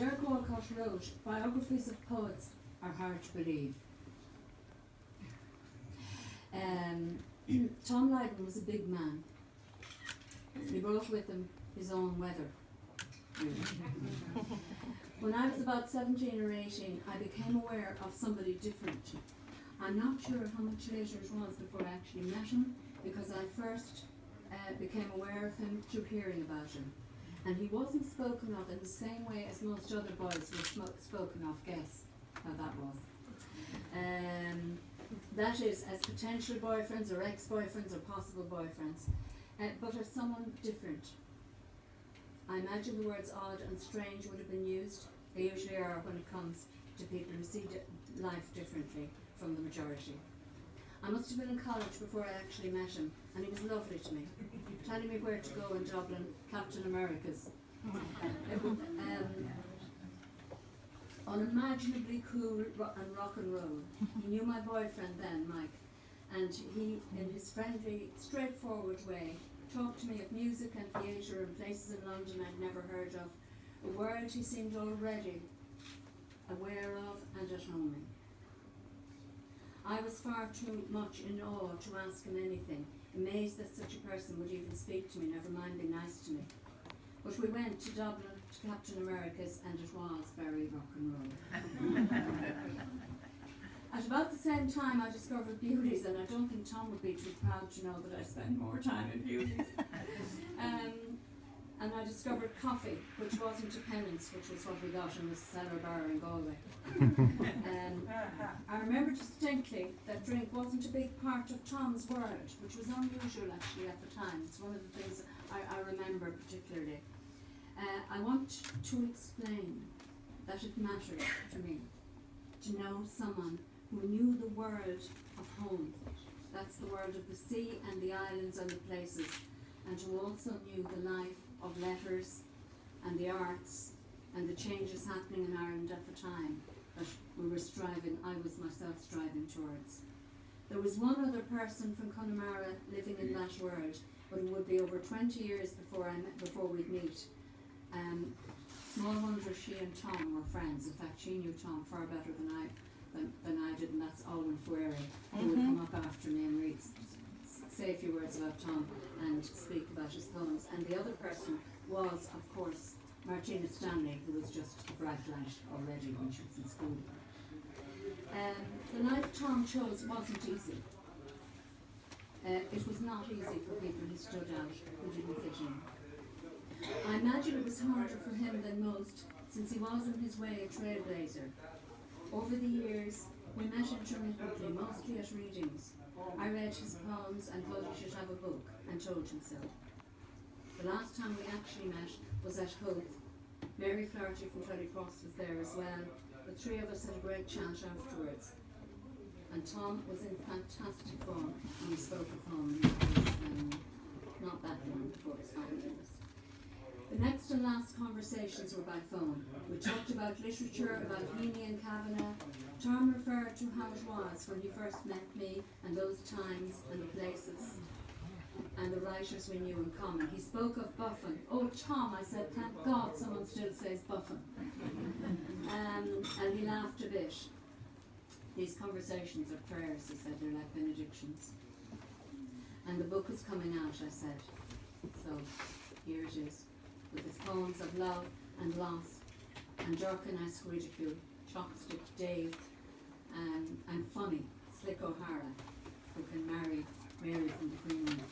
Derek Walcott wrote, biographies of poets are hard to believe. Tom Lyden was a big man. He brought with him his own weather. When I was about 17 or 18, I became aware of somebody different. I'm not sure how much later it was before I actually met him, because I first became aware of him through hearing about him. And he wasn't spoken of in the same way as most other boys were spoken of. Guess how that was. That is, as potential boyfriends or ex-boyfriends or possible boyfriends, but as someone different. I imagine the words odd and strange would have been used. They usually are when it comes to people who see life differently from the majority. I must have been in college before I actually met him, and he was lovely to me, telling me where to go in Dublin, Captain America's. Unimaginably cool and rock and roll. He knew my boyfriend then, Mike, and he, in his friendly, straightforward way, talked to me of music and theatre and places in London I'd never heard of, a world he seemed already aware of and at home in. I was far too much in awe to ask him anything, amazed that such a person would even speak to me, never mind be nice to me. But we went to Dublin, to Captain America's, and it was very rock and roll. At about the same time I discovered beauties, and I don't think Tom would be too proud to know that I spent more time in beauties. And I discovered coffee, which wasn't a penance, which was what we got in the cellar bar in Galway. I remember distinctly that drink wasn't a big part of Tom's world, which was unusual actually at the time. It's one of the things I remember particularly. I want to explain that it mattered to me to know someone who knew the world of home. That's the world of the sea and the islands and the places, and who also knew the life of letters and the arts and the changes happening in Ireland at the time that I was myself striving towards. There was one other person from Connemara living in that world, but it would be over 20 years before we'd meet. Small wonder she and Tom were friends. In fact, she knew Tom far better than I did, and that's Alwyn Fuere, who would come up after me and say a few words about Tom and speak about his poems. And the other person was, of course, Martina Stanley, who was just a bright light already when she was in school. The life Tom chose wasn't easy. It was not easy for people who stood out, who didn't fit in. I imagine it was harder for him than most, since he was in his way a trailblazer. Over the years, we met intermittently, mostly at readings. I read his poems and thought he should have a book, and told him so. The last time we actually met was at Hope. Mary Flaherty from Cross was there as well. The three of us had a great chat afterwards. And Tom was in fantastic form when he spoke of home, and not that long before his final illness. The next and last conversations were by phone. We talked about literature, about Heaney and Kavanagh. Tom referred to how it was when he first met me, and those times and the places, and the writers we knew in common. He spoke of Buffon. Oh, Tom, I said, thank God someone still says Buffon. And he laughed a bit. These conversations are prayers, he said, they're like benedictions. And the book is coming out, I said. So, here it is, with its poems of love and loss, and Dylanesque ridicule, Chopstick Dave, and funny, Slick O'Hara, who can marry Mary from the Queen Room.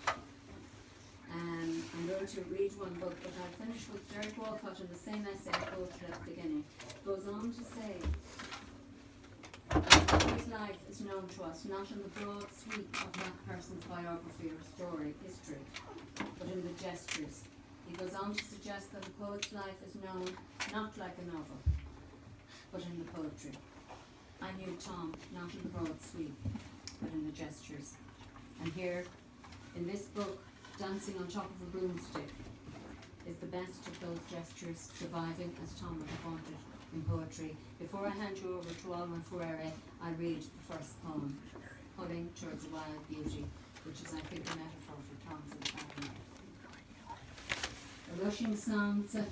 I'm going to read one book, but I'll finish with Derek Walcott in the same essay I quoted at the beginning. It goes on to say, his life is known to us not in the broad sweep of that person's biography or story, history, but in the gestures. He goes on to suggest that a poet's life is known not like a novel, but in the poetry. I knew Tom not in the broad sweep, but in the gestures. And here, in this book, Dancing on Top of a Broomstick, is the best of those gestures surviving as Tom would have wanted in poetry. Before I hand you over to Alwyn Fuere, I read the first poem, Pulling Towards a Wild Beauty, which is, I think, a metaphor for Tom's environment. A rushing sound set